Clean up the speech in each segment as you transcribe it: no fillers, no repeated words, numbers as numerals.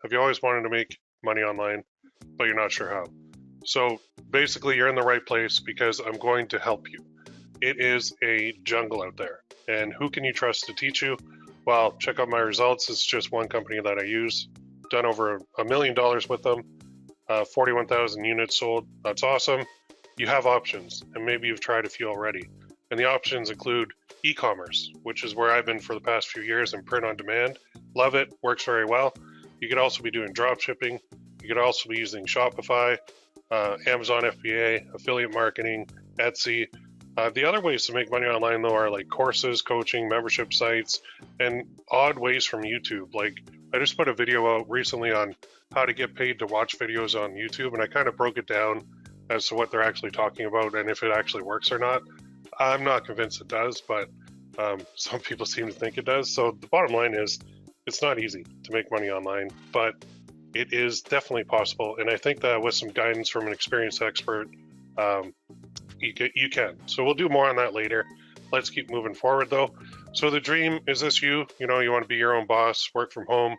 Have you always wanted to make money online, but you're not sure how? So basically, you're in the right place because I'm going to help you. It is a jungle out there. And who can you trust to teach you? Well, check out my results. It's just one company that I use. Done over $1 million with them. 41,000 units sold. That's awesome. You have options, and maybe you've tried a few already. And the options include e-commerce, which is where I've been for the past few years, and print on demand. Love it, works very well. You could also be doing drop shipping. You could also be using Shopify, Amazon FBA, affiliate marketing, Etsy. The other ways to make money online, though, are like courses, coaching, membership sites, and odd ways from YouTube. Like I just put a video out recently on how to get paid to watch videos on YouTube, and I kind of broke it down as to what they're actually talking about and if it actually works or not. I'm not convinced it does, but some people seem to think it does. So the bottom line is it's not easy to make money online, but it is definitely possible. And I think that with some guidance from an experienced expert, you can. So we'll do more on that later. Let's keep moving forward though. So the dream, is this you? You know, you want to be your own boss, work from home,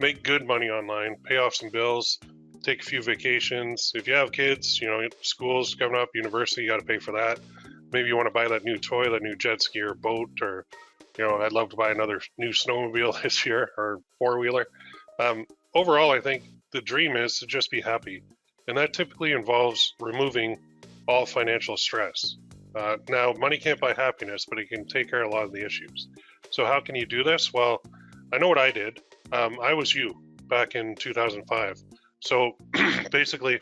make good money online, pay off some bills, take a few vacations. If you have kids, you know, school's coming up, university, you got to pay for that. Maybe you want to buy that new toy, that new jet ski or boat, or, you know, I'd love to buy another new snowmobile this year or four-wheeler. Overall, I think the dream is to just be happy. And that typically involves removing all financial stress. Now, money can't buy happiness, but it can take care of a lot of the issues. So how can you do this? Well, I know what I did. I was you back in 2005. So basically,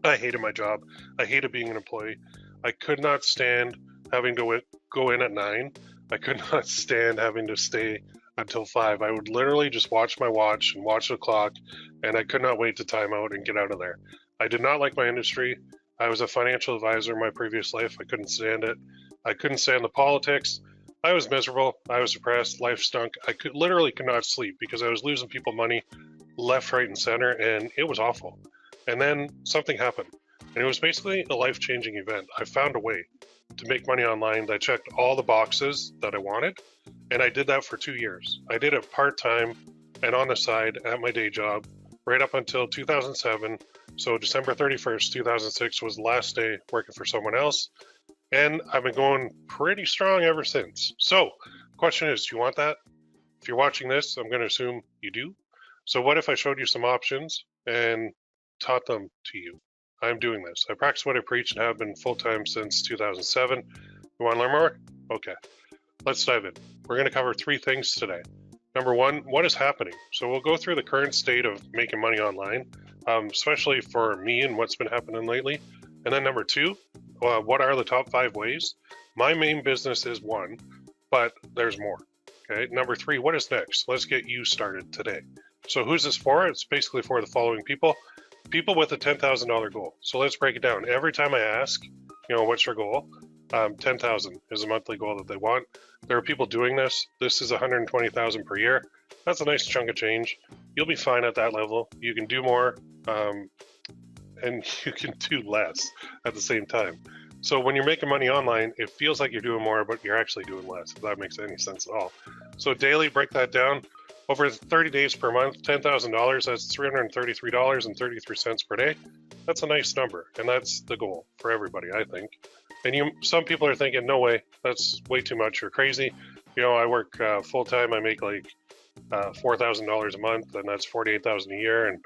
I hated my job. I hated being an employee. I could not stand having to go in at 9. I could not stand having to stay until 5. I would literally just watch my watch and watch the clock, and I could not wait to time out and get out of there. I did not like my industry. I was a financial advisor in my previous life. I couldn't stand it. I couldn't stand the politics. I was miserable. I was depressed. Life stunk. I literally could not sleep because I was losing people money left, right, and center, and it was awful. And then something happened, and it was basically a life-changing event. I found a way to make money online that checked all the boxes that I wanted, and I did that for 2 years. I did it part-time and on the side at my day job right up until 2007. So December 31st, 2006 was the last day working for someone else, and I've been going pretty strong ever since. So the question is, do you want that? If you're watching this, I'm going to assume you do. So what if I showed you some options and taught them to you? I'm doing this. I practice what I preach and have been full-time since 2007. You want to learn more? Okay, let's dive in. We're going to cover 3 things today. Number 1, what is happening? So we'll go through the current state of making money online, especially for me and what's been happening lately. And then number 2, what are the top 5 ways? My main business is one, but there's more. Okay. Number 3, what is next? Let's get you started today. So who's this for? It's basically for the following people. People with a $10,000 goal. So let's break it down. Every time I ask, you know, what's your goal? 10,000 is a monthly goal that they want. There are people doing this. This is 120,000 per year. That's a nice chunk of change. You'll be fine at that level. You can do more, and you can do less at the same time. So when you're making money online, it feels like you're doing more, but you're actually doing less, if that makes any sense at all. So daily, break that down. Over 30 days per month, $10,000, that's $333.33 per day. That's a nice number, and that's the goal for everybody, I think. And some people are thinking, no way, that's way too much, you're crazy. You know, I work full-time, I make like $4,000 a month, and that's $48,000 a year, and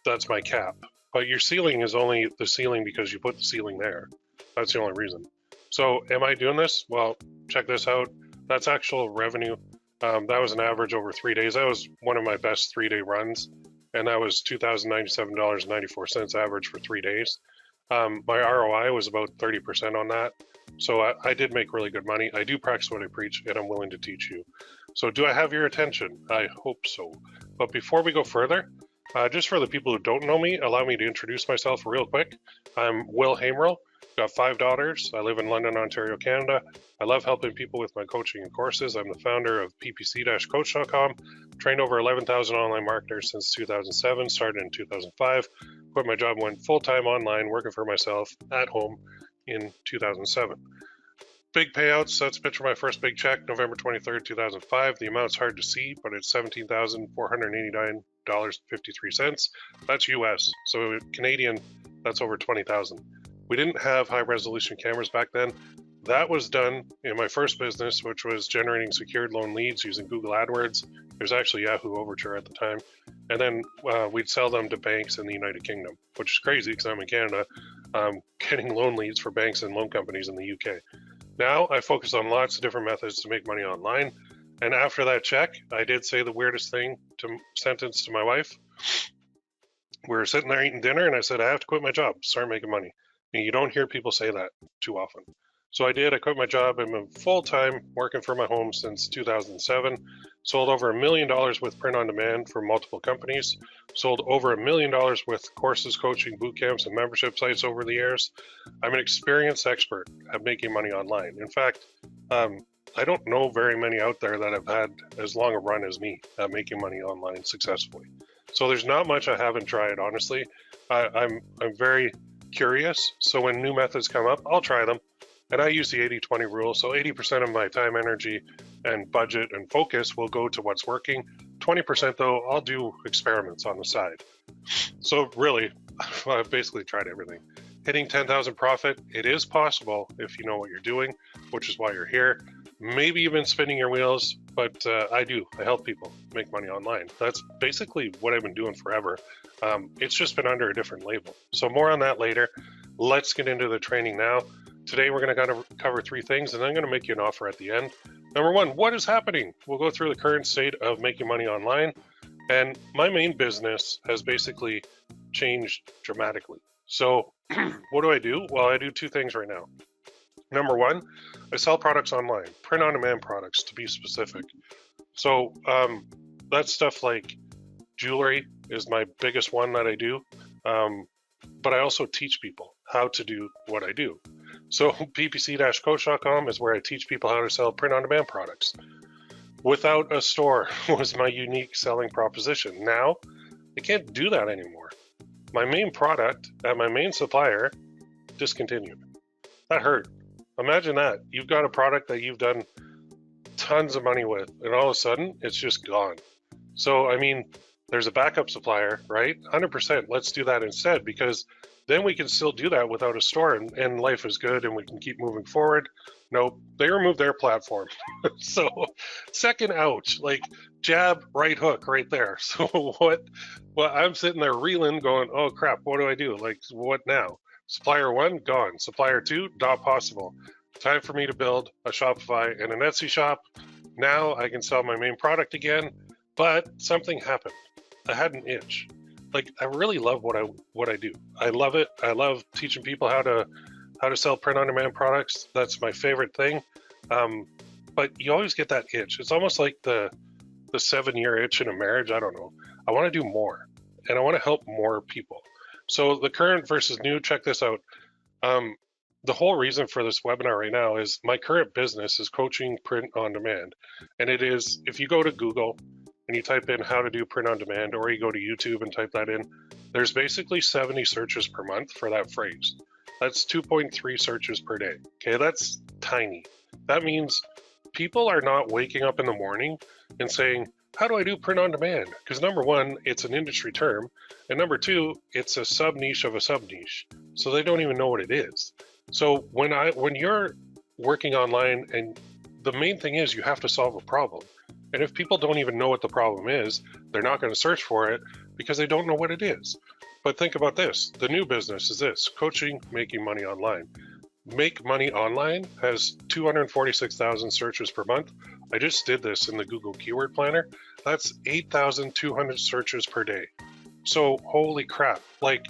that's my cap. But your ceiling is only the ceiling because you put the ceiling there. That's the only reason. So am I doing this? Well, check this out. That's actual revenue. That was an average over 3 days. That was one of my best 3-day runs, and that was $2,097.94 average for 3 days. My ROI was about 30% on that. So I did make really good money. I do practice what I preach, and I'm willing to teach you. So do I have your attention? I hope so. But before we go further, just for the people who don't know me, allow me to introduce myself real quick. I'm Will Haimerl. Got 5 daughters. I live in London, Ontario, Canada. I love helping people with my coaching and courses. I'm the founder of PPC-Coach.com. Trained over 11,000 online marketers since 2007. Started in 2005. Quit my job and went full-time online, working for myself at home in 2007. Big payouts. That's a picture of my first big check, November 23rd, 2005. The amount's hard to see, but it's $17,489 $1,000.53. That's US. So Canadian, that's over 20,000. We didn't have high resolution cameras back then. That was done in my first business, which was generating secured loan leads using Google AdWords. There's actually Yahoo Overture at the time. And then we'd sell them to banks in the United Kingdom, which is crazy because I'm in Canada, getting loan leads for banks and loan companies in the UK. Now I focus on lots of different methods to make money online. And after that check, I did say the weirdest sentence to my wife. We were sitting there eating dinner and I said, I have to quit my job, start making money. And you don't hear people say that too often. So I did. I quit my job. I'm full-time working for my home since 2007. Sold over $1 million with print on demand for multiple companies. Sold over $1 million with courses, coaching, boot camps, and membership sites over the years. I'm an experienced expert at making money online. In fact, I don't know very many out there that have had as long a run as me at making money online successfully. So there's not much I haven't tried, honestly. I'm very curious. So when new methods come up, I'll try them. And I use the 80-20 rule. So 80% of my time, energy, and budget and focus will go to what's working. 20% though, I'll do experiments on the side. So really, I've basically tried everything. Hitting 10,000 profit, it is possible if you know what you're doing, which is why you're here. Maybe you've been spinning your wheels, but I help people make money online. That's basically what I've been doing forever. It's just been under a different label. So more on that later. Let's get into the training now. Today, we're going to cover 3 things, and I'm going to make you an offer at the end. Number 1, what is happening? We'll go through the current state of making money online. And my main business has basically changed dramatically. So what do? Well, I do 2 things right now. Number 1, I sell products online, print on demand products to be specific. So that's stuff like jewelry is my biggest one that I do. But I also teach people how to do what I do. So ppc-coach.com is where I teach people how to sell print on demand products. Without a store was my unique selling proposition. Now, I can't do that anymore. My main product at my main supplier discontinued. That hurt. Imagine that. You've got a product that you've done tons of money with, and all of a sudden, it's just gone. So, I mean, there's a backup supplier, right? 100%. Let's do that instead, because then we can still do that without a store, and life is good, and we can keep moving forward. Nope, they removed their platform. So, second ouch, like jab, right hook right there. So what? Well, I'm sitting there reeling going, oh crap, what do I do? Like, what now? Supplier 1, gone. Supplier 2, not possible. Time for me to build a Shopify and an Etsy shop. Now I can sell my main product again, but something happened. I had an itch. Like, I really love what I do. I love it. I love teaching people how to sell print on demand products. That's my favorite thing. But you always get that itch. It's almost like the 7-year itch in a marriage. I don't know. I want to do more, and I want to help more people. So the current versus new, check this out. The whole reason for this webinar right now is my current business is coaching print on demand. And it is, if you go to Google and you type in how to do print on demand, or you go to YouTube and type that in, there's basically 70 searches per month for that phrase. That's 2.3 searches per day. Okay, that's tiny. That means people are not waking up in the morning and saying, how do I do print on demand? Because number 1, it's an industry term. And number 2, it's a sub niche of a sub niche. So they don't even know what it is. So when you're working online, and the main thing is you have to solve a problem. And if people don't even know what the problem is, they're not going to search for it because they don't know what it is. But think about this. The new business is this: coaching, making money online. Make Money Online has 246,000 searches per month. I just did this in the Google Keyword Planner. That's 8,200 searches per day. So holy crap, like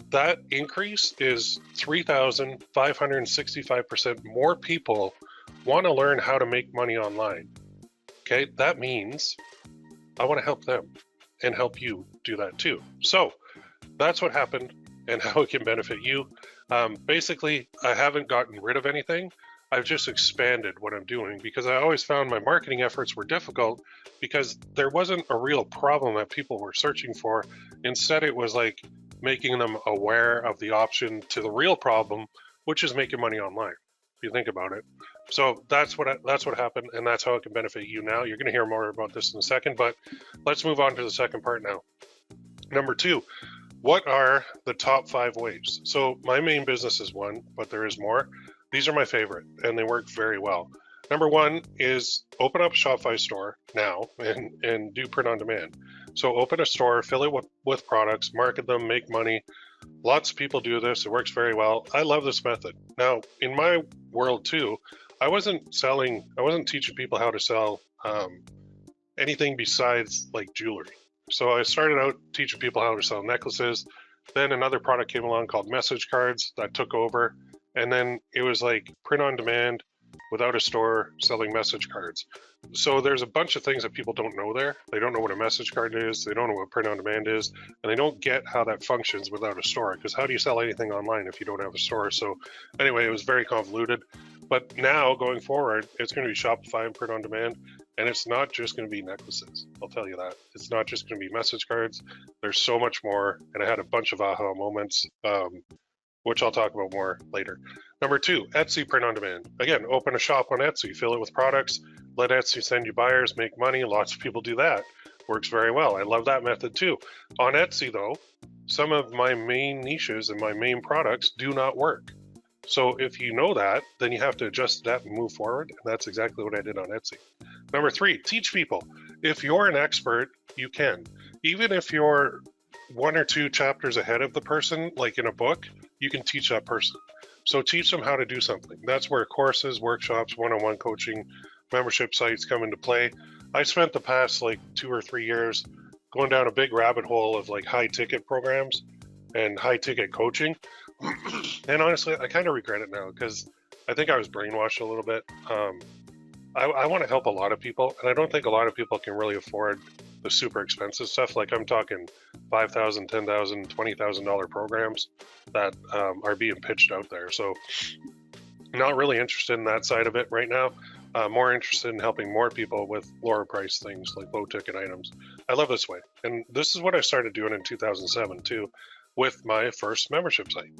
that increase is 3,565% more people want to learn how to make money online. Okay, that means I want to help them and help you do that too. So that's what happened and how it can benefit you. Basically, I haven't gotten rid of anything. I've just expanded what I'm doing because I always found my marketing efforts were difficult because there wasn't a real problem that people were searching for. Instead, it was like making them aware of the option to the real problem, which is making money online. If you think about it, So that's what happened, and that's how it can benefit you now. You're going to hear more about this in a second, but let's move on to the second part now. Number 2, what are the top 5 ways? So my main business is one, but there is more. These are my favorite, and they work very well. Number 1 is open up a Shopify store now and do print on demand. So open a store, fill it with products, market them, make money. Lots of people do this. It works very well. I love this method. Now, in my world too, I wasn't teaching people how to sell anything besides like jewelry. So I started out teaching people how to sell necklaces. Then another product came along called message cards that took over. And then it was like print on demand without a store selling message cards. So there's a bunch of things that people don't know there. They don't know what a message card is. They don't know what print on demand is. And they don't get how that functions without a store. Because how do you sell anything online if you don't have a store? So anyway, it was very convoluted. But now going forward, it's going to be Shopify and print on demand. And it's not just going to be necklaces. I'll tell you that. It's not just going to be message cards. There's so much more. And I had a bunch of aha moments, which I'll talk about more later. Number 2, Etsy print on demand. Again, open a shop on Etsy, fill it with products, let Etsy send you buyers, make money. Lots of people do that. Works very well. I love that method too. On Etsy though, some of my main niches and my main products do not work. So if you know that, then you have to adjust that and move forward. And that's exactly what I did on Etsy. Number 3, teach people. If you're an expert, you can. Even if you're 1 or 2 chapters ahead of the person, like in a book, you can teach that person. So teach them how to do something. That's where courses, workshops, one-on-one coaching, membership sites come into play. I spent the past like 2 or 3 years going down a big rabbit hole of like high ticket programs and high ticket coaching. And honestly, I kind of regret it now because I think I was brainwashed a little bit. I want to help a lot of people, and I don't think a lot of people can really afford the super expensive stuff. Like I'm talking $5,000, $10,000, $20,000 programs that are being pitched out there. So not really interested in that side of it right now. More interested in helping more people with lower price things like low ticket items. I love this way. And this is what I started doing in 2007 too, with my first membership site.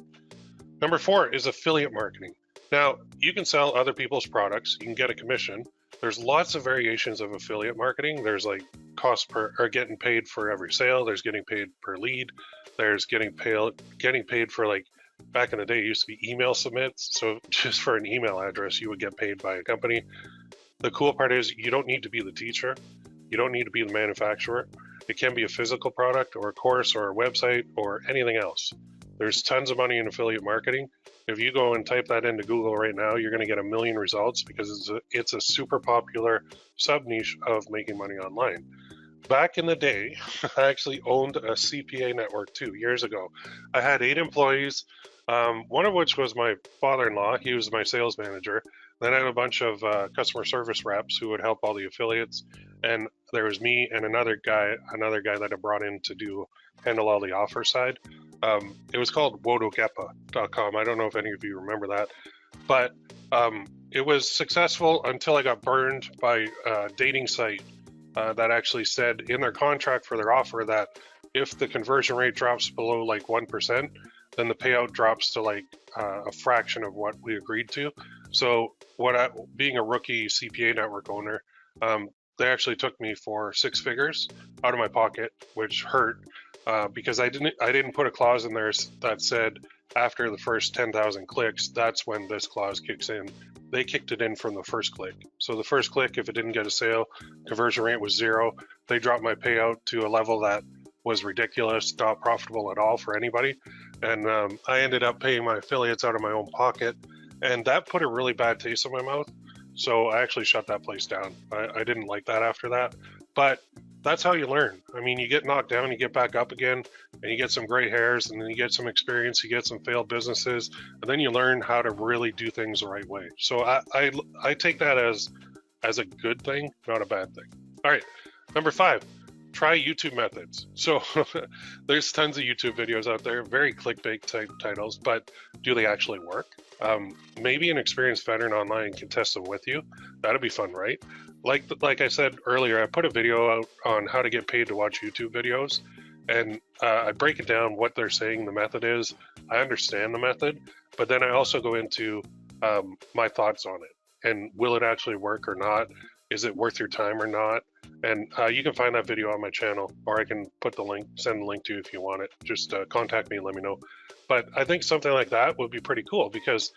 Number 4 is affiliate marketing. Now, you can sell other people's products. You can get a commission. There's lots of variations of affiliate marketing. There's like cost per, or getting paid for every sale. There's getting paid per lead. There's getting paid for, like, back in the day, it used to be email submits. So just for an email address, you would get paid by a company. The cool part is you don't need to be the teacher. You don't need to be the manufacturer. It can be a physical product or a course or a website or anything else. There's tons of money in affiliate marketing. If you go and type that into Google right now, you're going to get a million results because it's a super popular sub niche of making money online. Back in the day, I actually owned a CPA network 2 years ago. I had 8 employees, one of which was my father-in-law. He was my sales manager. Then I had a bunch of customer service reps who would help all the affiliates. And there was me and another guy that I brought in to handle all the offer side. It was called wodogepa.com. I don't know if any of you remember that, but it was successful until I got burned by a dating site that actually said in their contract for their offer that if the conversion rate drops below like 1%, then the payout drops to like a fraction of what we agreed to. So being a rookie CPA network owner, they actually took me for 6 figures out of my pocket, which hurt. Because I didn't put a clause in there that said after the first 10,000 clicks, that's when this clause kicks in. They kicked it in from the first click. So the first click, if it didn't get a sale, conversion rate was 0. They dropped my payout to a level that was ridiculous, not profitable at all for anybody. And I ended up paying my affiliates out of my own pocket. And that put a really bad taste in my mouth. So I actually shut that place down. I didn't like that after that. But that's how you learn. I mean, you get knocked down, you get back up again, and you get some gray hairs, and then you get some experience, you get some failed businesses, and then you learn how to really do things the right way. So I take that as a good thing, not a bad thing. All right, number 5, try YouTube methods. So there's tons of YouTube videos out there, very clickbait type titles, but do they actually work? Maybe an experienced veteran online can test them with you. That'd be fun, right? Like I said earlier, I put a video out on how to get paid to watch YouTube videos, and I break it down what they're saying the method is. I understand the method, but then I also go into my thoughts on it. and will it actually work or not? Is it worth your time or not? And you can find that video on my channel, or I can put the link, send the link to you if you want it. Just contact me and let me know. But I think something like that would be pretty cool, because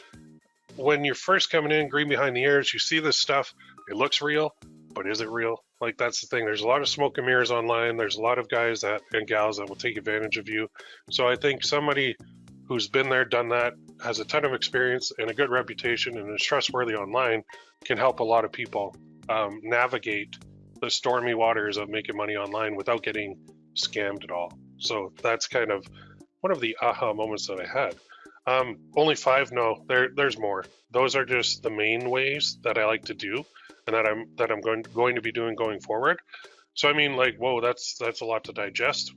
when you're first coming in, green behind the ears, you see this stuff, it looks real, but is it real? Like, that's the thing. There's a lot of smoke and mirrors online. There's a lot of guys that and gals that will take advantage of you. So I think somebody who's been there, done that, has a ton of experience and a good reputation and is trustworthy online can help a lot of people navigate the stormy waters of making money online without getting scammed at all. So that's kind of one of the aha moments that I had. Only 5? No, there's more. Those are just the main ways that I like to do, and that I'm going to be doing going forward. So I mean, like, whoa, that's a lot to digest.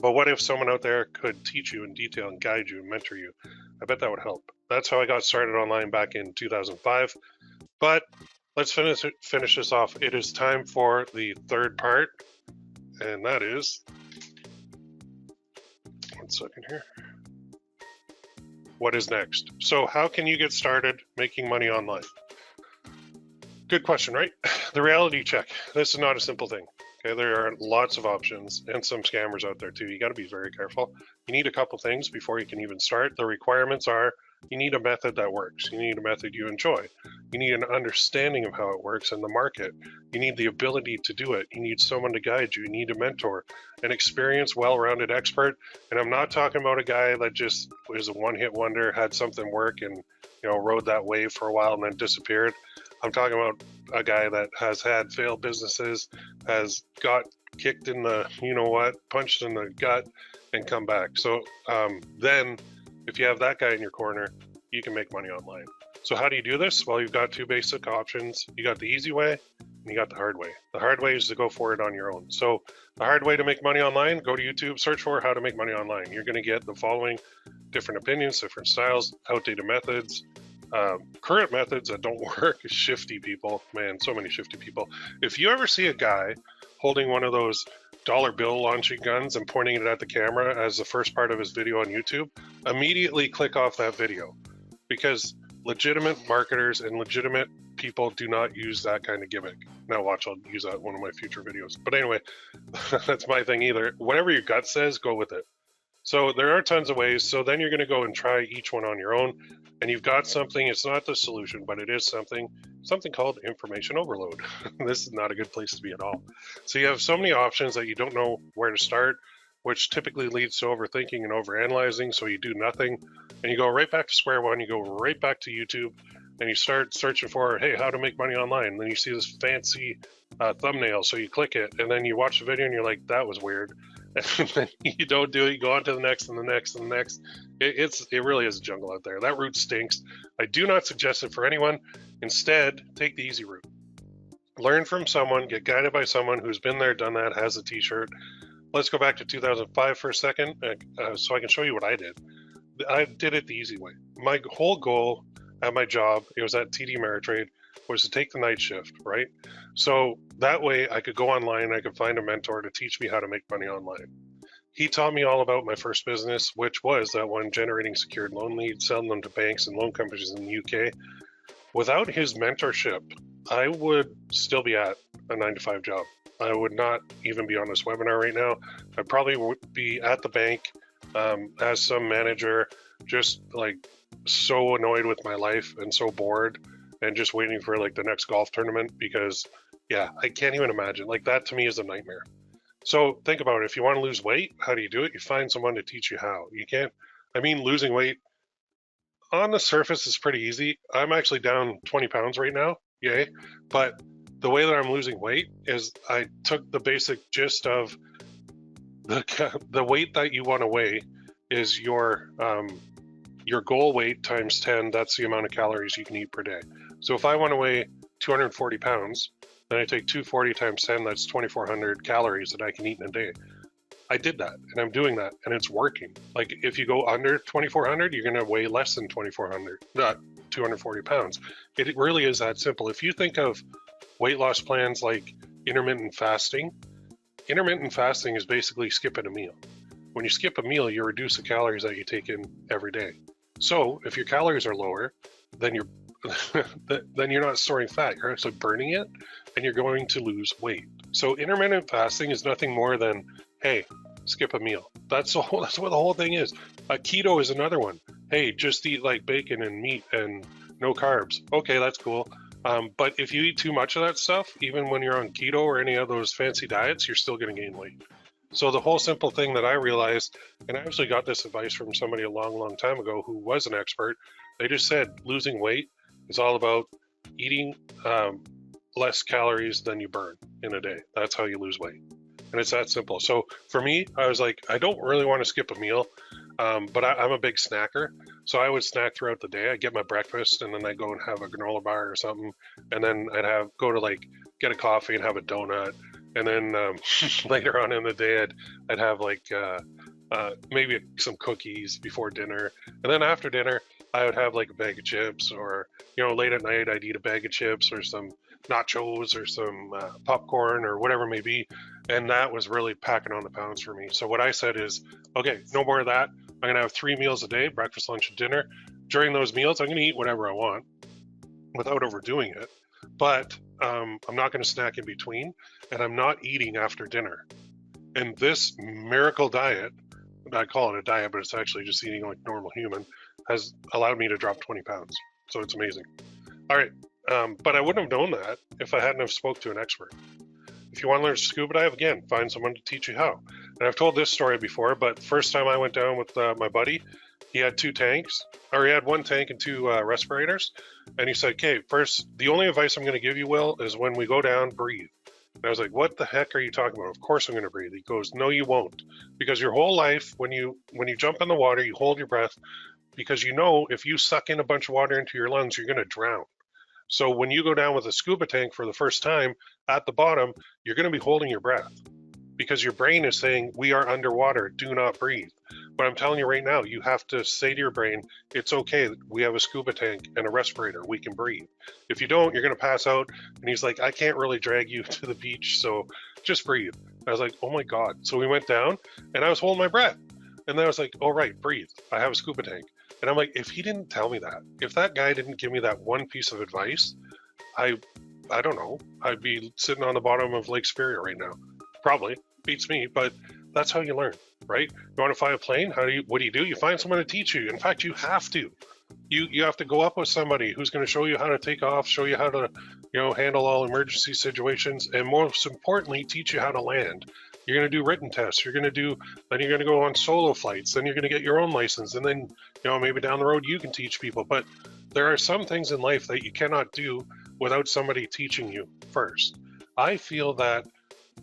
But what if someone out there could teach you in detail and guide you and mentor you? I bet that would help. That's how I got started online back in 2005. But let's finish this off. It is time for the third part, and that is, one second here. What is next? So how can you get started making money online? Good question, right? The reality check. This is not a simple thing. Okay, there are lots of options and some scammers out there too. You got to be very careful. You need a couple things before you can even start. The requirements are, you need a method that works. You need a method you enjoy. You need an understanding of how it works in the market. You need the ability to do it. You need someone to guide you. You need a mentor, an experienced, well-rounded expert. And I'm not talking about a guy that just was a one-hit wonder, had something work and rode that wave for a while and then disappeared. I'm talking about a guy that has had failed businesses, has got kicked in the punched in the gut, and come back. So then if you have that guy in your corner, you can make money online. So how do you do this? Well, you've got two basic options. You got the easy way and you got the hard way. The hard way is to go for it on your own. So the hard way to make money online, go to YouTube, search for how to make money online. You're going to get the following different opinions, different styles, outdated methods, current methods that don't work, shifty people, man, so many shifty people. If you ever see a guy holding one of those dollar bill launching guns and pointing it at the camera as the first part of his video on YouTube, immediately click off that video, because legitimate marketers and legitimate people do not use that kind of gimmick. Now watch, I'll use that in one of my future videos. But anyway, that's my thing either. Whatever your gut says, go with it. So there are tons of ways. So then you're going to go and try each one on your own, and you've got something. It's not the solution, but it is something called information overload. This is not a good place to be at all. So you have so many options that you don't know where to start, which typically leads to overthinking and overanalyzing. So you do nothing and you go right back to square one. You go right back to YouTube and you start searching for, hey, how to make money online. And then you see this fancy thumbnail. So you click it and then you watch the video and you're like, that was weird. And then you don't do it. You go on to the next and the next and the next. It really is a jungle out there. That route stinks. I do not suggest it for anyone. Instead, take the easy route. Learn from someone, get guided by someone who's been there, done that, has a t-shirt. Let's go back to 2005 for a second so I can show you what I did. I did it the easy way. My whole goal at my job, it was at TD Ameritrade, was to take the night shift, right? So that way I could go online, I could find a mentor to teach me how to make money online. He taught me all about my first business, which was that one, generating secured loan leads, selling them to banks and loan companies in the UK. Without his mentorship, I would still be at a 9-to-5 job. I would not even be on this webinar right now. I probably would be at the bank as some manager, just like so annoyed with my life and so bored and just waiting for like the next golf tournament, because yeah, I can't even imagine. Like, that to me is a nightmare. So think about it. If you want to lose weight, how do you do it? You find someone to teach you how. You can't, losing weight on the surface is pretty easy. I'm actually down 20 pounds right now. Yay. But the way that I'm losing weight is I took the basic gist of the weight that you want to weigh is your goal weight times 10. That's the amount of calories you can eat per day. So if I want to weigh 240 pounds, then I take 240 times 10, that's 2,400 calories that I can eat in a day. I did that, and I'm doing that, and it's working. Like, if you go under 2,400, you're going to weigh less than 2,400, not 240 pounds. It really is that simple. If you think of weight loss plans like intermittent fasting is basically skipping a meal. When you skip a meal, you reduce the calories that you take in every day. So if your calories are lower, then your then you're not storing fat, you're actually burning it, and you're going to lose weight. So intermittent fasting is nothing more than, hey, skip a meal. That's what the whole thing is. Keto is another one. Hey, just eat like bacon and meat and no carbs. Okay, that's cool. But if you eat too much of that stuff, even when you're on keto or any of those fancy diets, you're still going to gain weight. So the whole simple thing that I realized, and I actually got this advice from somebody a long, long time ago who was an expert, they just said losing weight is all about eating less calories than you burn in a day. That's how you lose weight. And it's that simple. So for me, I was like, I don't really want to skip a meal, but I'm a big snacker. So I would snack throughout the day. I'd get my breakfast and then I'd go and have a granola bar or something. And then I'd go to like get a coffee and have a donut. And then later on in the day, I'd have like maybe some cookies before dinner. And then after dinner, I would have like a bag of chips, or, late at night, I'd eat a bag of chips or some nachos or some popcorn or whatever it may be. And that was really packing on the pounds for me. So what I said is, okay, no more of that. I'm going to have 3 meals a day, breakfast, lunch, and dinner. During those meals, I'm going to eat whatever I want without overdoing it. But I'm not going to snack in between, and I'm not eating after dinner. And this miracle diet, I call it a diet, but it's actually just eating like normal human, has allowed me to drop 20 pounds. So it's amazing. All right. But I wouldn't have known that if I hadn't have spoke to an expert. If you want to learn scuba dive, again, find someone to teach you how. And I've told this story before, but first time I went down with my buddy, he had 2 tanks, or he had 1 tank and 2 respirators. And he said, okay, first, the only advice I'm going to give you, Will, is when we go down, breathe. And I was like, what the heck are you talking about? Of course I'm going to breathe. He goes, no, you won't. Because your whole life, when you jump in the water, you hold your breath, because if you suck in a bunch of water into your lungs, you're going to drown. So when you go down with a scuba tank for the first time, at the bottom, you're going to be holding your breath because your brain is saying, we are underwater, do not breathe. But I'm telling you right now, you have to say to your brain, it's okay, we have a scuba tank and a respirator, we can breathe. If you don't, you're going to pass out. And he's like, I can't really drag you to the beach, so just breathe. I was like, oh my God. So we went down and I was holding my breath. And then I was like, oh right, breathe. I have a scuba tank. And I'm like, if he didn't tell me that, if that guy didn't give me that one piece of advice, I don't know, I'd be sitting on the bottom of Lake Superior right now. Probably beats me, but that's how you learn, right? You want to fly a plane? What do? You find someone to teach you. In fact, you have to. You have to go up with somebody who's going to show you how to take off, show you how to, handle all emergency situations, and most importantly, teach you how to land. You're going to do written tests. Then you're going to go on solo flights. Then you're going to get your own license. And then, maybe down the road you can teach people. But there are some things in life that you cannot do without somebody teaching you first. I feel that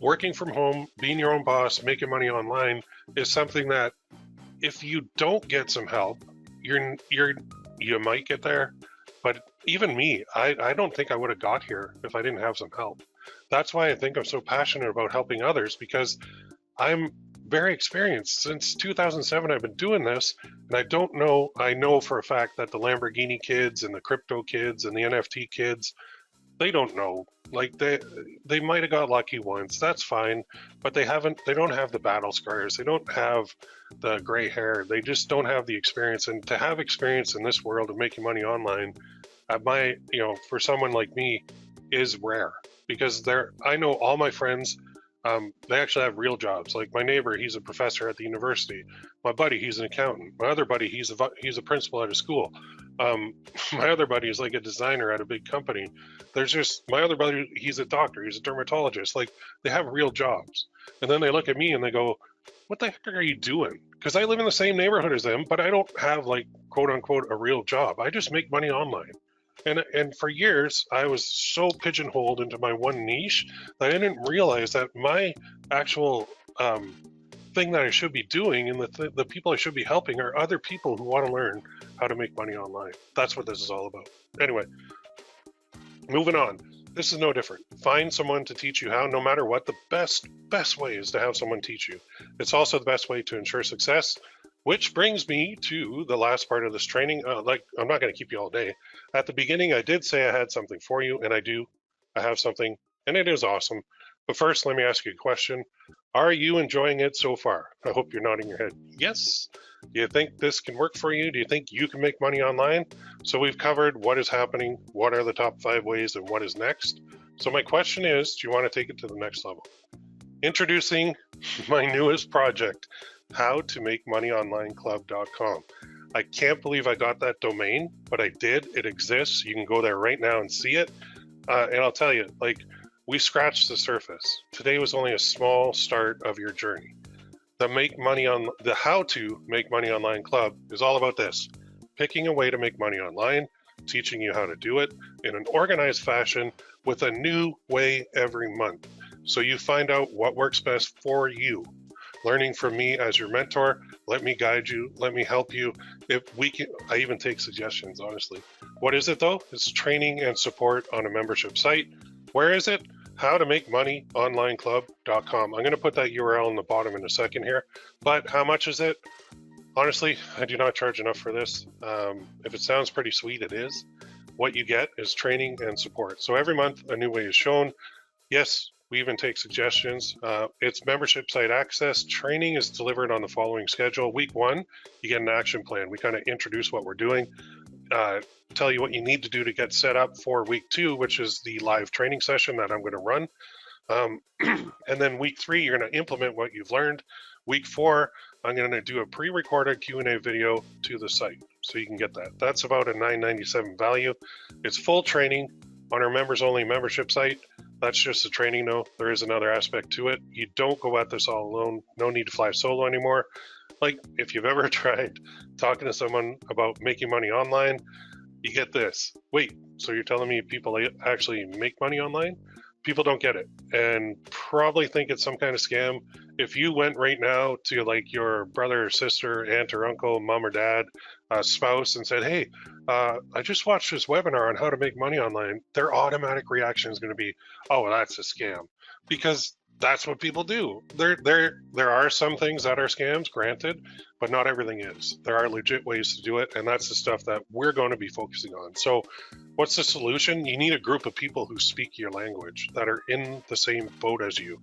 working from home, being your own boss, making money online is something that if you don't get some help, you might get there. But even me, I don't think I would have got here if I didn't have some help. That's why I think I'm so passionate about helping others, because I'm very experienced. Since 2007, I've been doing this, and I know for a fact that the Lamborghini kids and the crypto kids and the NFT kids, they don't know. Like they might have got lucky once, that's fine, but they don't have the battle scars. They don't have the gray hair. They just don't have the experience. And to have experience in this world of making money online, for someone like me, is rare. Because I know all my friends, they actually have real jobs. Like my neighbor, he's a professor at the university. My buddy, he's an accountant. My other buddy, he's a principal at a school. My other buddy is like a designer at a big company. My other buddy, he's a doctor. He's a dermatologist. Like they have real jobs. And then they look at me and they go, what the heck are you doing? Because I live in the same neighborhood as them, but I don't have like quote unquote a real job. I just make money online. And for years, I was so pigeonholed into my one niche that I didn't realize that my actual thing that I should be doing and the people I should be helping are other people who want to learn how to make money online. That's what this is all about. Anyway, moving on. This is no different. Find someone to teach you how, no matter what. The best way is to have someone teach you. It's also the best way to ensure success. Which brings me to the last part of this training. I'm not going to keep you all day. At the beginning, I did say I had something for you, and I do. I have something, and it is awesome. But first, let me ask you a question. Are you enjoying it so far? I hope you're nodding your head. Yes. Do you think this can work for you? Do you think you can make money online? So we've covered what is happening, what are the top 5 ways, and what is next. So my question is, do you want to take it to the next level? Introducing my newest project, howtomakemoneyonlineclub.com. I can't believe I got that domain, but I did. It exists. You can go there right now and see it. And I'll tell you, like, we scratched the surface. Today was only a small start of your journey. The how to make money online club is all about this: picking a way to make money online, teaching you how to do it in an organized fashion with a new way every month. So you find out what works best for you. Learning from me as your mentor, let me guide you, let me help you. I even take suggestions, honestly. What is it though? It's training and support on a membership site. Where is it? howtomakemoneyonlineclub.com. I'm going to put that URL in the bottom in a second here. But how much is it? Honestly, I do not charge enough for this. If it sounds pretty sweet, it is. What you get is training and support. So every month, a new way is shown. Yes, we even take suggestions. It's membership site access. Training is delivered on the following schedule. Week 1, you get an action plan. We kind of introduce what we're doing, tell you what you need to do to get set up for week 2, which is the live training session that I'm going to run. And then week 3, you're going to implement what you've learned. Week 4, I'm going to do a pre-recorded Q&A video to the site, so you can get that. That's about a $9.97 value. It's full training on our members-only membership site. That's just the training, though. There is another aspect to it. You don't go at this all alone. No need to fly solo anymore. Like, if you've ever tried talking to someone about making money online, you get this. Wait, so you're telling me people actually make money online? People don't get it and probably think it's some kind of scam. If you went right now to like your brother or sister, aunt or uncle, mom or dad, spouse, and said, hey, I just watched this webinar on how to make money online, their automatic reaction is going to be, oh, well, that's a scam, because that's what people do. There are some things that are scams, granted, but not everything is. There are legit ways to do it, and that's the stuff that we're going to be focusing on. So what's the solution? You need a group of people who speak your language, that are in the same boat as you.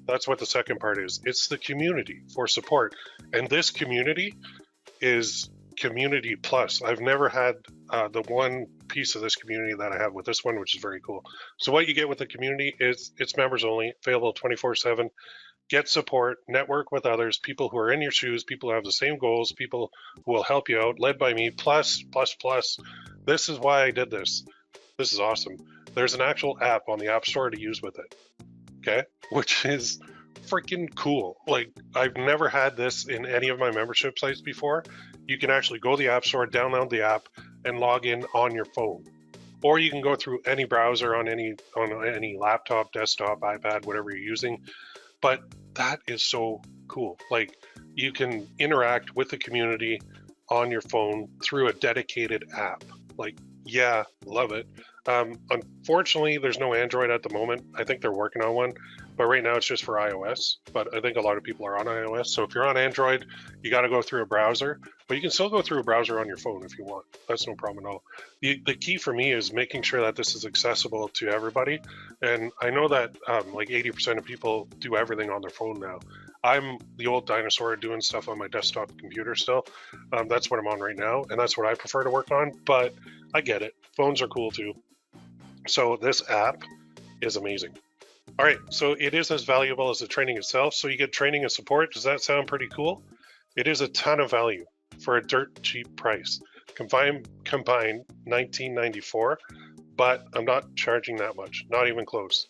That's what the second part is. It's the community for support. And this community is community plus. I've never had the one piece of this community that I have with this one, which is very cool. So what you get with the community is it's members only, available 24/7. Get support, network with others, people who are in your shoes, people who have the same goals, people who will help you out, led by me, plus. This is why I did this. This is awesome. There's an actual app on the App Store to use with it, okay? Which is freaking cool. Like, I've never had this in any of my membership sites before. You can actually go to the App Store, download the app, and log in on your phone. Or you can go through any browser on any laptop, desktop, iPad, whatever you're using. But that is so cool. Like, you can interact with the community on your phone through a dedicated app. Like, yeah, love it. Unfortunately, there's no Android at the moment. I think they're working on one, but right now it's just for iOS. But I think a lot of people are on iOS. So if you're on Android, you got to go through a browser, but you can still go through a browser on your phone if you want. That's no problem at all. The key for me is making sure that this is accessible to everybody. And I know that like 80% of people do everything on their phone now. I'm the old dinosaur doing stuff on my desktop computer still. That's what I'm on right now, and that's what I prefer to work on, but I get it. Phones are cool too. So this app is amazing. All right, so it is as valuable as the training itself. So you get training and support. Does that sound pretty cool? It is a ton of value for a dirt cheap price. Combined $19.94, but I'm not charging that much, not even close.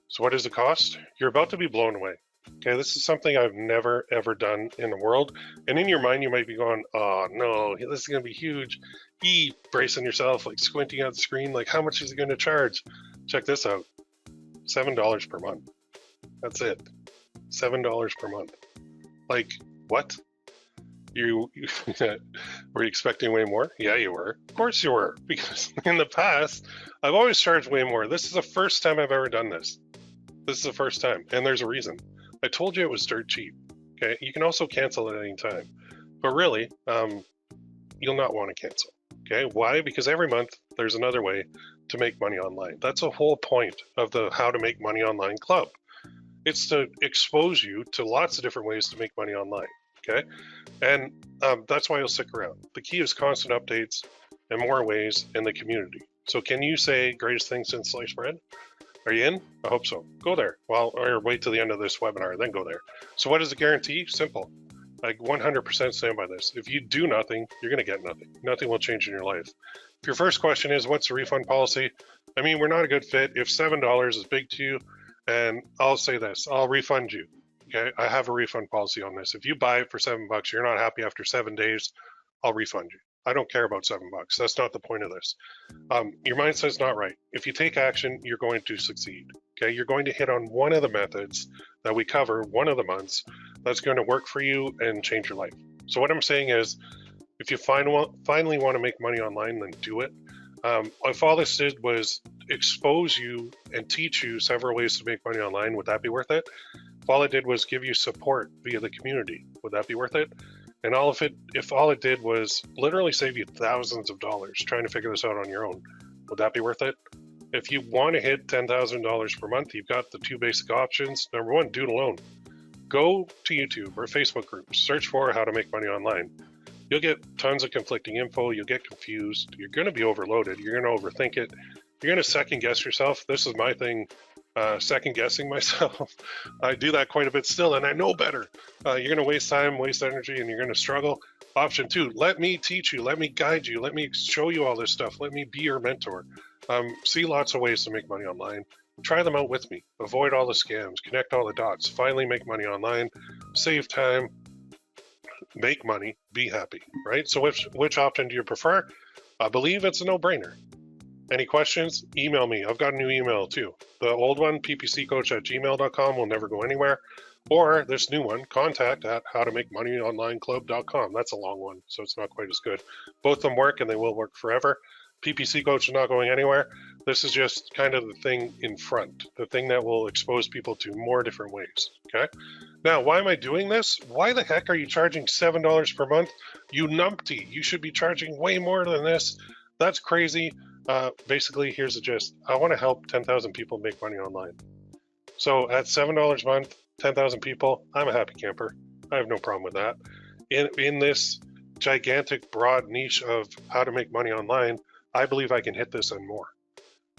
So what is the cost? You're about to be blown away. Okay, this is something I've never, ever done in the world. And in your mind, you might be going, oh no, this is going to be huge. Bracing yourself, like squinting at the screen, like how much is it going to charge? Check this out, $7 per month. That's it, $7 per month. Like, what? You were you expecting way more? Yeah, you were. Of course you were, because in the past, I've always charged way more. This is the first time I've ever done this. This is the first time, and there's a reason. I told you it was dirt cheap. Okay, you can also cancel at any time, but really, you'll not want to cancel. Okay, why? Because every month there's another way to make money online. That's the whole point of the How to Make Money Online Club. It's to expose you to lots of different ways to make money online, okay? And that's why you'll stick around. The key is constant updates and more ways in the community. So can you say greatest thing since sliced bread? Are you in? I hope so. Go there. Well, or wait till the end of this webinar, then go there. So what is the guarantee? Simple. I 100% stand by this. If you do nothing, you're going to get nothing. Nothing will change in your life. If your first question is, what's the refund policy? I mean, we're not a good fit. If $7 is big to you, and I'll say this, I'll refund you. Okay, I have a refund policy on this. If you buy it for $7, you're not happy after 7 days, I'll refund you. I don't care about $7. That's not the point of this. Your mindset's not right. If you take action, you're going to succeed. Okay, you're going to hit on one of the methods that we cover, one of the months, that's going to work for you and change your life. So what I'm saying is, if you finally want to make money online, then do it. If all this did was expose you and teach you several ways to make money online, would that be worth it? If all it did was give you support via the community, would that be worth it? And if all it did was literally save you thousands of dollars trying to figure this out on your own, would that be worth it? If you want to hit $10,000 per month, you've got the two basic options. Number one, do it alone. Go to YouTube or Facebook groups, search for how to make money online. You'll get tons of conflicting info. You'll get confused. You're going to be overloaded. You're going to overthink it. You're going to second guess yourself. This is my thing, second guessing myself. I do that quite a bit still, and I know better. You're going to waste time, waste energy, and you're going to struggle. Option two, let me teach you. Let me guide you. Let me show you all this stuff. Let me be your mentor. See lots of ways to make money online. Try them out with me. Avoid all the scams. Connect all the dots. Finally make money online. Save time. Make money. Be happy, right? So which option do you prefer? I believe it's a no-brainer. Any questions? Email me. I've got a new email too. The old one, ppccoach@gmail.com, will never go anywhere. Or this new one, contact@howtomakemoneyonlineclub.com. That's a long one, so it's not quite as good. Both of them work and they will work forever. PPC Coach is not going anywhere. This is just kind of the thing in front, the thing that will expose people to more different ways, okay? Now, why am I doing this? Why the heck are you charging $7 per month? You numpty, you should be charging way more than this. That's crazy. Basically, here's the gist. I want to help 10,000 people make money online. So at $7 a month, 10,000 people, I'm a happy camper. I have no problem with that. In this gigantic, broad niche of how to make money online, I believe I can hit this and more.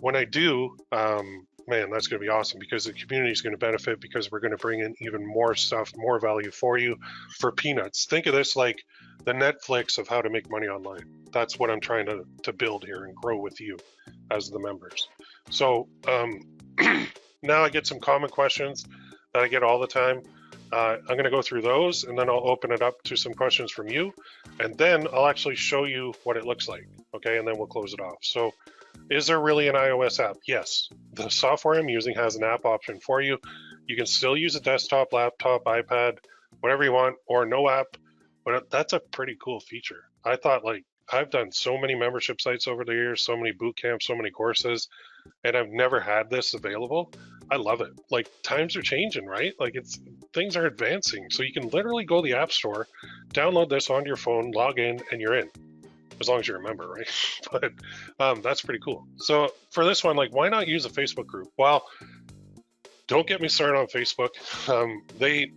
When I do, man, that's going to be awesome because the community is going to benefit because we're going to bring in even more stuff, more value for you for peanuts. Think of this like the Netflix of how to make money online. That's what I'm trying to build here and grow with you as the members. So now I get some common questions that I get all the time. I'm going to go through those and then I'll open it up to some questions from you. And then I'll actually show you what it looks like. Okay, and then we'll close it off. So is there really an iOS app? Yes. The software I'm using has an app option for you. You can still use a desktop, laptop, iPad, whatever you want, or no app. But that's a pretty cool feature. I thought, like, I've done so many membership sites over the years, so many boot camps, so many courses, and I've never had this available. I love it. Like, times are changing, right? Like, things are advancing. So you can literally go to the App Store, download this onto your phone, log in, and you're in. As long as you remember, right? But that's pretty cool. So for this one, like, why not use a Facebook group? Well, don't get me started on Facebook. They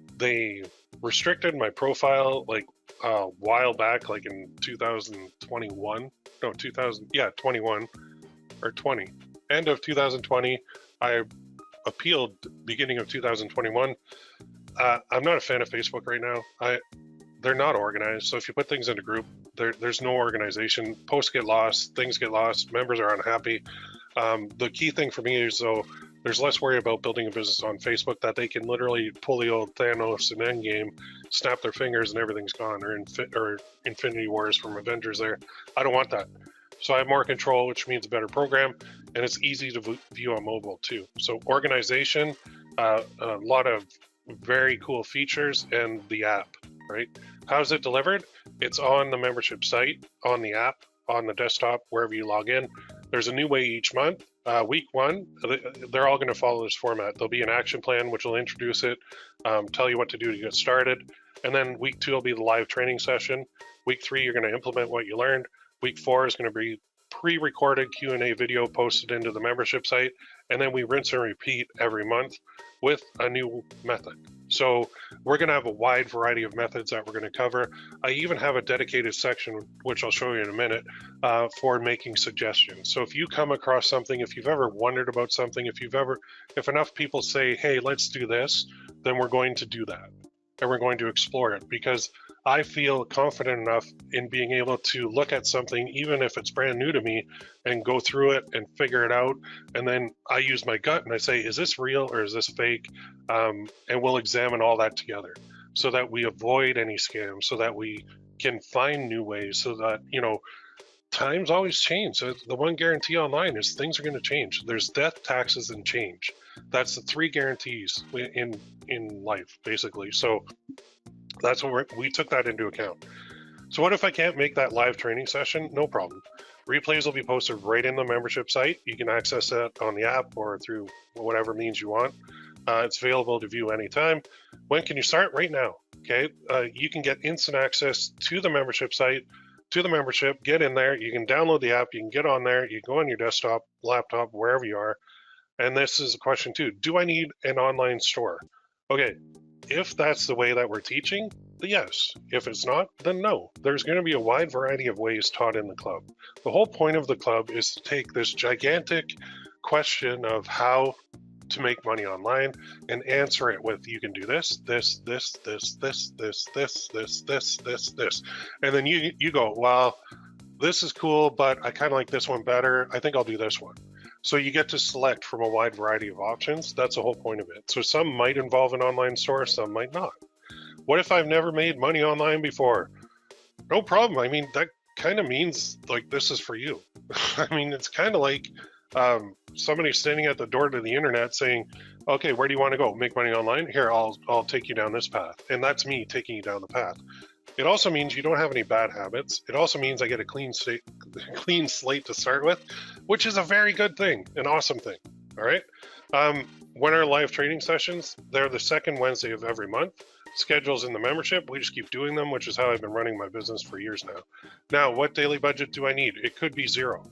restricted my profile like a while back, like in 2021. No, 21 or 20. End of 2020. I appealed beginning of 2021. I'm not a fan of Facebook right now. They're not organized. So if you put things in a group, there's no organization. Posts get lost, things get lost, members are unhappy. The key thing for me is, though, there's less worry about building a business on Facebook, that they can literally pull the old Thanos in Endgame, snap their fingers and everything's gone, or Infinity Wars from Avengers there. I don't want that. So I have more control, which means a better program, and it's easy to view on mobile too. So organization, a lot of very cool features, and the app, right? How's it delivered? It's on the membership site, on the app, on the desktop, wherever you log in. There's a new way each month. Week one, they're all going to follow this format. There'll be an action plan, which will introduce it, tell you what to do to get started. And then week two will be the live training session. Week three, you're going to implement what you learned. Week four is going to be pre-recorded Q&A video posted into the membership site, and then we rinse and repeat every month with a new method. So we're going to have a wide variety of methods that we're going to cover. I even have a dedicated section, which I'll show you in a minute, for making suggestions. So if you come across something, if you've ever wondered about something, if enough people say, hey, let's do this, then we're going to do that. And we're going to explore it, because I feel confident enough in being able to look at something, even if it's brand new to me, and go through it and figure it out. And then I use my gut and I say, is this real or is this fake? And we'll examine all that together so that we avoid any scams, so that we can find new ways, so that, times always change. So the one guarantee online is things are going to change. There's death, taxes, and change. That's the 3 guarantees in life, basically. So that's what we took that into account. So what if I can't make that live training session? No problem. Replays will be posted right in the membership site. You can access that on the app or through whatever means you want. It's available to view anytime. When can you start? Right now. Okay. You can get instant access to the membership site, to the membership, get in there. You can download the app. You can get on there. You can go on your desktop, laptop, wherever you are. And this is a question too. Do I need an online store? Okay. If that's the way that we're teaching, yes. If it's not, then no. There's going to be a wide variety of ways taught in the club. The whole point of the club is to take this gigantic question of how to make money online and answer it with, you can do this, this, this, this, this, this, this, this, this, this, this. And then you go, well, this is cool, but I kind of like this one better. I think I'll do this one. So you get to select from a wide variety of options. That's the whole point of it. So some might involve an online store, some might not. What if I've never made money online before? No problem. I mean, that kind of means like this is for you. I mean, it's kind of like somebody standing at the door to the internet saying, okay, where do you want to go? Make money online? Here, I'll take you down this path. And that's me taking you down the path. It also means you don't have any bad habits. It also means I get a clean slate to start with, which is a very good thing, an awesome thing. All right. When our live training sessions, they're the second Wednesday of every month. Schedules in the membership, we just keep doing them, which is how I've been running my business for years now. Now, what daily budget do I need? It could be 0.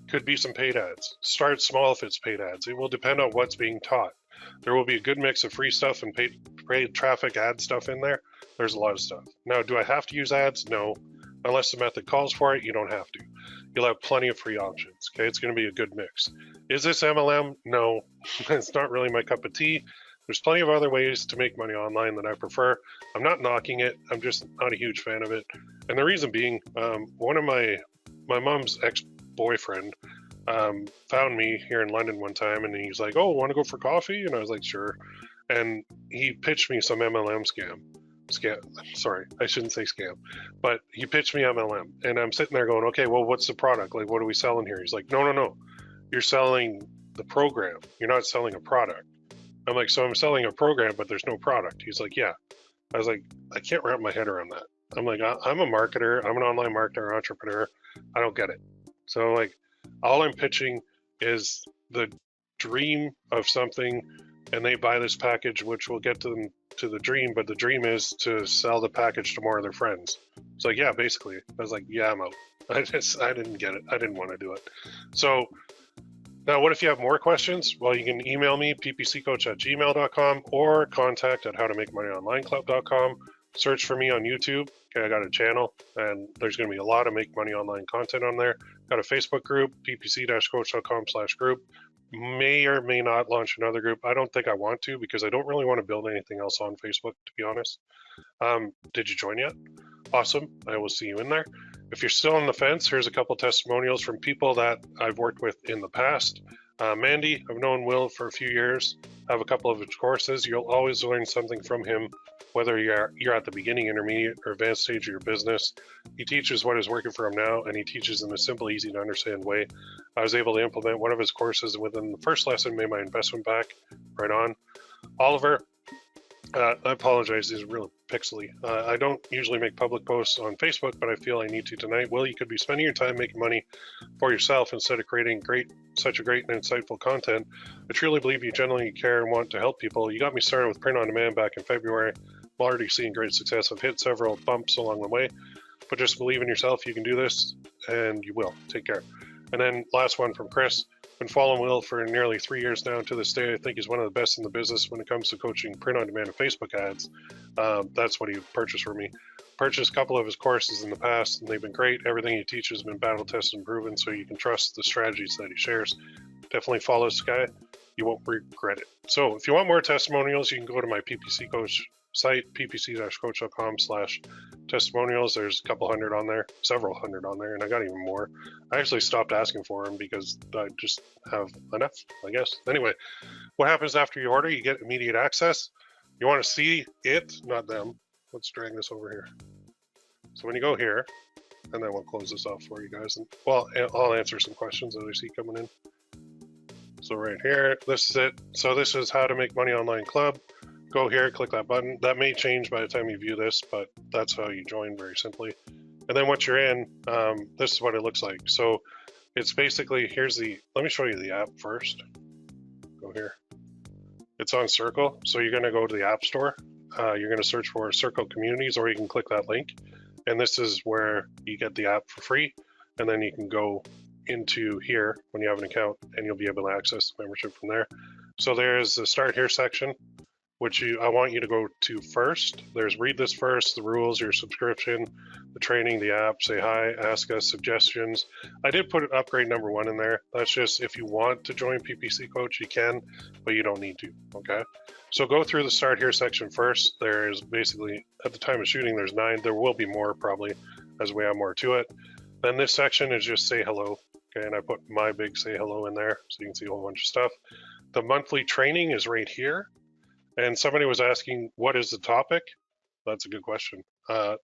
Could be some paid ads. Start small if it's paid ads. It will depend on what's being taught. There will be a good mix of free stuff and paid traffic ad stuff in there. There's a lot of stuff. Now, do I have to use ads? No. Unless the method calls for it, you don't have to. You'll have plenty of free options. Okay, it's going to be a good mix. Is this MLM? No, it's not really my cup of tea. There's plenty of other ways to make money online that I prefer. I'm not knocking it. I'm just not a huge fan of it. And the reason being, one of my mom's ex-boyfriend found me here in London one time, and he's like, oh, want to go for coffee? And I was like, sure. And he pitched me some MLM scam. Sorry, I shouldn't say scam, but he pitched me MLM, and I'm sitting there going, okay, well, what's the product? Like, what are we selling here? He's like, no. You're selling the program. You're not selling a product. I'm like, so I'm selling a program, but there's no product. He's like, yeah. I was like, I can't wrap my head around that. I'm like, I'm a marketer. I'm an online marketer, entrepreneur. I don't get it. So like, all I'm pitching is the dream of something, and they buy this package, which will get to them to the dream, but the dream is to sell the package to more of their friends. It's like, yeah, basically. I was like, yeah, I'm out. I didn't get it. I didn't want to do it. So now, what if you have more questions? Well, you can email me, ppccoach@gmail.com, or contact@howtomakemoneyonlineclub.com. Search for me on YouTube. Okay, I got a channel, and there's going to be a lot of Make Money Online content on there. Got a Facebook group, ppc-coach.com/group. May or may not launch another group. I don't think I want to, because I don't really want to build anything else on Facebook, to be honest. Did you join yet? Awesome. I will see you in there. If you're still on the fence, here's a couple testimonials from people that I've worked with in the past. Mandy, I've known Will for a few years. I have a couple of his courses. You'll always learn something from him, whether you're at the beginning, intermediate, or advanced stage of your business. He teaches what is working for him now, and he teaches in a simple, easy to understand way. I was able to implement one of his courses, and within the first lesson, made my investment back right on. Oliver, I apologize, these are real pixely. I don't usually make public posts on Facebook, but I feel I need to tonight. Will, you could be spending your time making money for yourself instead of creating such a great and insightful content. I truly believe you genuinely care and want to help people. You got me started with print on demand back in February. I'm already seeing great success. I've hit several bumps along the way, but just believe in yourself. You can do this, and you will. Take care. And then last one from Chris. Been following Will for nearly 3 years now. To this day, I think he's one of the best in the business when it comes to coaching print on demand and Facebook ads. That's what he purchased for me. Purchased a couple of his courses in the past, and they've been great. Everything he teaches has been battle tested and proven, so you can trust the strategies that he shares. Definitely follow this guy. You won't regret it. So if you want more testimonials, you can go to my PPC Coach site, ppc-coach.com/testimonials. There's a couple hundred on there, several hundred on there, and I got even more. I actually stopped asking for them because I just have enough, I guess. Anyway, what happens after you order? You get immediate access. You want to see it, not them. Let's drag this over here. So when you go here, and then we'll close this off for you guys. And well, I'll answer some questions that I see coming in. So right here, this is it. So this is how to make money online club. Go here, click that button. That may change by the time you view this, but that's how you join very simply. And then once you're in, this is what it looks like. So it's basically, let me show you the app first. Go here. It's on Circle. So you're gonna go to the App Store. You're gonna search for Circle Communities, or you can click that link. And this is where you get the app for free. And then you can go into here when you have an account, and you'll be able to access the membership from there. So there's the Start Here section, which I want you to go to first. There's read this first, the rules, your subscription, the training, the app, say hi, ask us, suggestions. I did put upgrade number 1 in there. That's just if you want to join PPC Coach, you can, but you don't need to, okay? So go through the Start Here section first. There is basically, at the time of shooting, there's 9. There will be more probably as we add more to it. Then this section is just say hello, okay? And I put my big say hello in there so you can see a whole bunch of stuff. The monthly training is right here. And somebody was asking, what is the topic? That's a good question.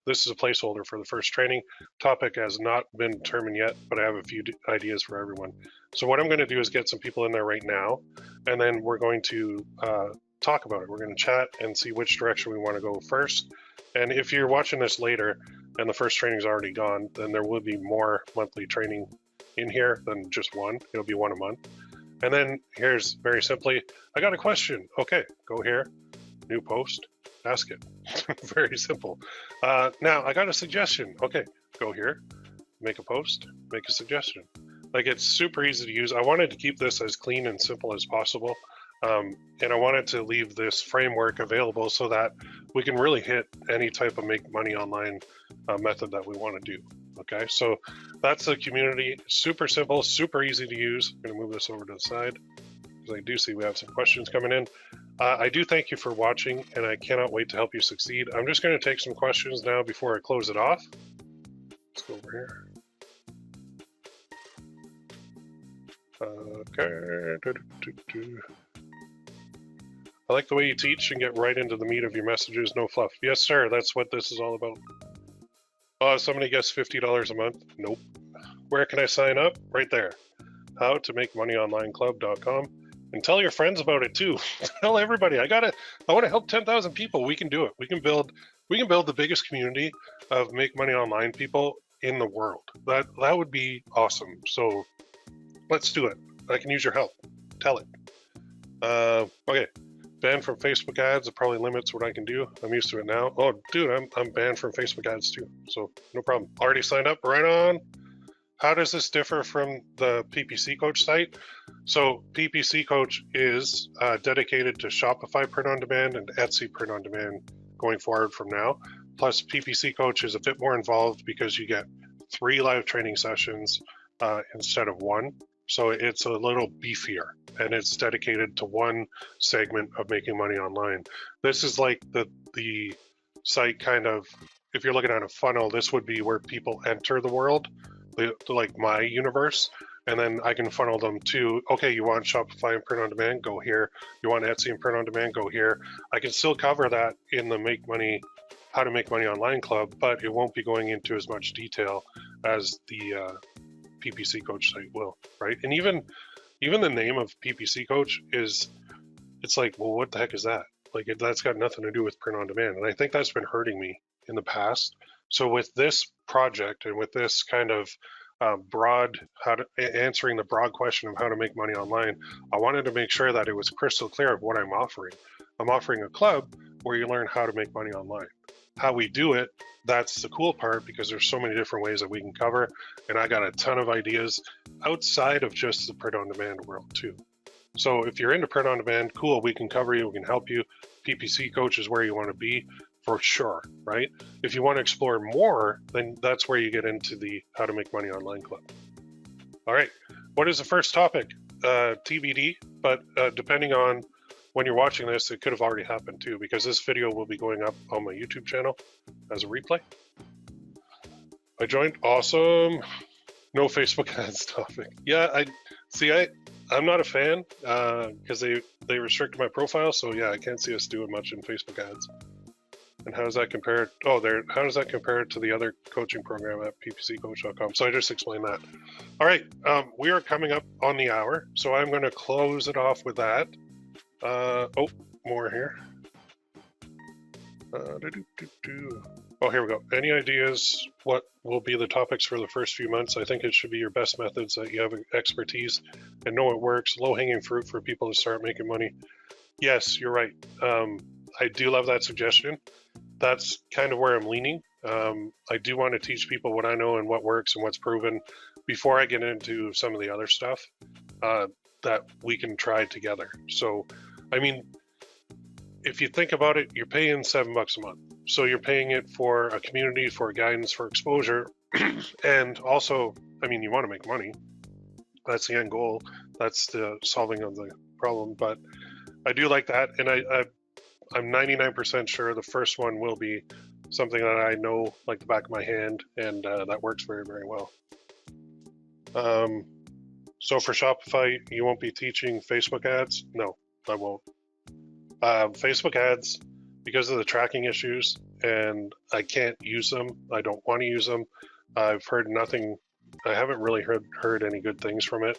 This is a placeholder for the first training. Topic has not been determined yet, but I have a few ideas for everyone. So what I'm going to do is get some people in there right now, and then we're going to talk about it. We're going to chat and see which direction we want to go first. And if you're watching this later and the first training's already gone, then there will be more monthly training in here than just one. It'll be 1 a month. And then here's very simply, I got a question. Okay, go here, new post, ask it. Very simple. Now I got a suggestion. Okay, go here, make a post, make a suggestion. Like, it's super easy to use. I wanted to keep this as clean and simple as possible. And I wanted to leave this framework available so that we can really hit any type of make money online method that we want to do. Okay, so that's the community. Super simple, super easy to use. I'm going to move this over to the side because I do see we have some questions coming in. I do thank you for watching, and I cannot wait to help you succeed. I'm just going to take some questions now before I close it off. Let's go over here. Okay. I like the way you teach and get right into the meat of your messages, no fluff. Yes, sir, that's what this is all about. Somebody guessed $50 a month. Nope. Where can I sign up? Right there. howtomakemoneyonlineclub.com. And tell your friends about it too. Tell everybody. I want to help 10,000 people. We can do it. We can build the biggest community of make money online people in the world. That would be awesome. So let's do it. I can use your help. Tell it. Okay. Banned from Facebook ads. It probably limits what I can do. I'm used to it now. Oh, dude, I'm banned from Facebook ads too. So no problem. Already signed up. Right on. How does this differ from the PPC Coach site? So PPC Coach is dedicated to Shopify print on demand and Etsy print on demand going forward from now. Plus PPC Coach is a bit more involved because you get 3 live training sessions instead of 1. So it's a little beefier, and it's dedicated to one segment of making money online. This is like the site kind of, if you're looking at a funnel, this would be where people enter the world, like my universe, and then I can funnel them to, okay, you want Shopify and print on demand, go here. You want Etsy and print on demand, go here. I can still cover that in the how to make money online club, but it won't be going into as much detail as the PPC Coach site will, right? And even the name of PPC Coach it's like, well, what the heck is that? Like, that's got nothing to do with print on demand. And I think that's been hurting me in the past. So with this project and with this kind of answering the broad question of how to make money online, I wanted to make sure that it was crystal clear of what I'm offering. I'm offering a club where you learn how to make money online. how we do it, that's the cool part, because there's so many different ways that we can cover, and I got a ton of ideas outside of just the print on demand world too. So if you're into print on demand, cool, we can cover you, we can help you. PPC Coach is where you want to be for sure, right? If you want to explore more, then that's where you get into the How to Make Money Online Club. All right, what is the first topic? TBD, but depending on when you're watching this, it could have already happened too, because this video will be going up on my YouTube channel as a replay. I joined, awesome. No Facebook ads topic. Yeah, I'm not a fan because they restricted my profile, so yeah, I can't see us doing much in Facebook ads. And how does that compare? Oh, how does that compare to the other coaching program at ppccoach.com? So I just explained that. All right, we are coming up on the hour, so I'm going to close it off with that. Oh, more here. Oh, here we go. Any ideas what will be the topics for the first few months? I think it should be your best methods that you have expertise and know it works. Low-hanging fruit for people to start making money. Yes, you're right. I do love that suggestion. That's kind of where I'm leaning. I do want to teach people what I know and what works and what's proven before I get into some of the other stuff that we can try together. So, I mean, if you think about it, you're paying $7 a month. So you're paying it for a community, for guidance, for exposure. And also, I mean, you want to make money. That's the end goal. That's the solving of the problem. But I do like that. And I'm 99% sure the first one will be something that I know like the back of my hand, and that works very, very well. So for Shopify, you won't be teaching Facebook ads? No, I won't. Facebook ads, because of the tracking issues, and I can't use them. I don't want to use them. I've heard nothing. I haven't really heard any good things from it.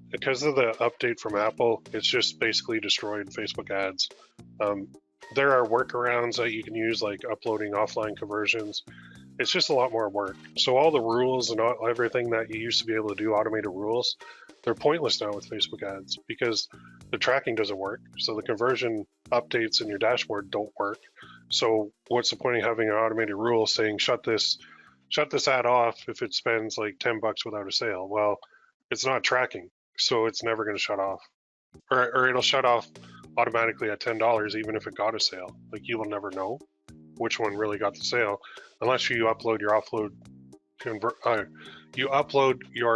Because of the update from Apple, it's just basically destroyed Facebook ads. There are workarounds that you can use, like uploading offline conversions. It's just a lot more work. So all the rules and everything that you used to be able to do, automated rules, they're pointless now with Facebook ads because the tracking doesn't work. So the conversion updates in your dashboard don't work. So what's the point of having an automated rule saying shut this ad off if it spends like $10 without a sale? Well, it's not tracking, so it's never going to shut off, or it'll shut off automatically at $10 even if it got a sale. Like, you will never know which one really got the sale unless you upload your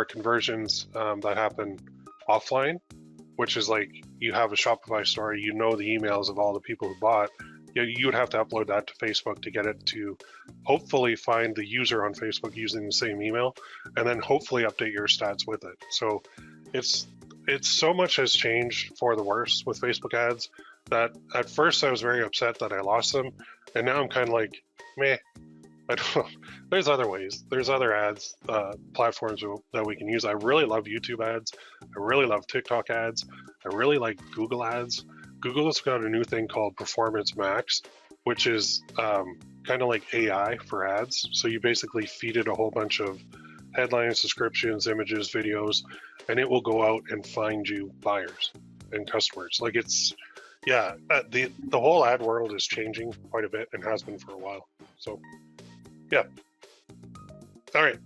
conversions that happen offline, which is like you have a Shopify store, you know the emails of all the people who bought. You would have to upload that to Facebook to get it to hopefully find the user on Facebook using the same email, and then hopefully update your stats with it. So it's so much has changed for the worse with Facebook ads that at first I was very upset that I lost them, and now I'm kind of like, meh. I don't know. There's other ways. There's other ads platforms that we can use. I really love YouTube ads. I really love TikTok ads. I really like Google ads. Google's got a new thing called Performance Max, which is kind of like AI for ads. So you basically feed it a whole bunch of headlines, descriptions, images, videos, and it will go out and find you buyers and customers. Like, it's, yeah, the whole ad world is changing quite a bit and has been for a while. So, yeah. All right.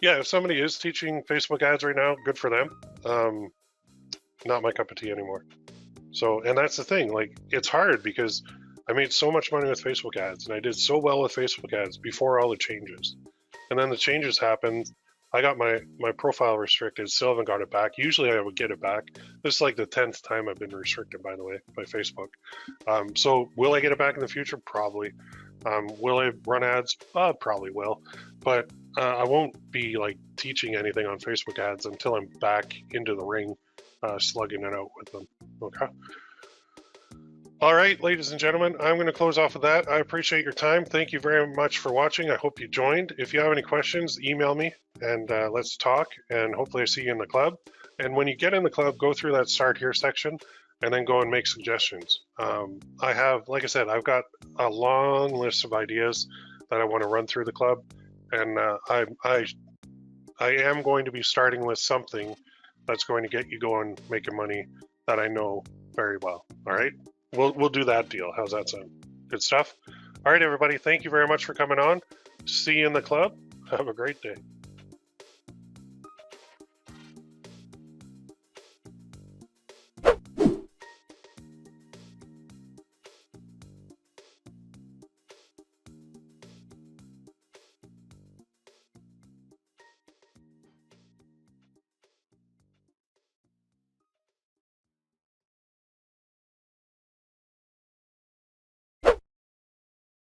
Yeah, if somebody is teaching Facebook ads right now, good for them. Not my cup of tea anymore. So, and that's the thing, like, it's hard because I made so much money with Facebook ads and I did so well with Facebook ads before all the changes. And then the changes happened. I got my profile restricted, still haven't got it back. Usually I would get it back. This is like the 10th time I've been restricted, by the way, by Facebook. So will I get it back in the future? Probably. Will I run ads? Probably will. But I won't be like teaching anything on Facebook ads until I'm back into the ring, slugging it out with them. Okay. All right, ladies and gentlemen, I'm going to close off with that. I appreciate your time. Thank you very much for watching. I hope you joined. If you have any questions, email me and let's talk. And hopefully I see you in the club. And when you get in the club, go through that Start Here section and then go and make suggestions. I have, like I said, I've got a long list of ideas that I want to run through the club. And I am going to be starting with something that's going to get you going, making money that I know very well. All right. We'll do that deal. How's that sound? Good stuff. All right, everybody. Thank you very much for coming on. See you in the club. Have a great day.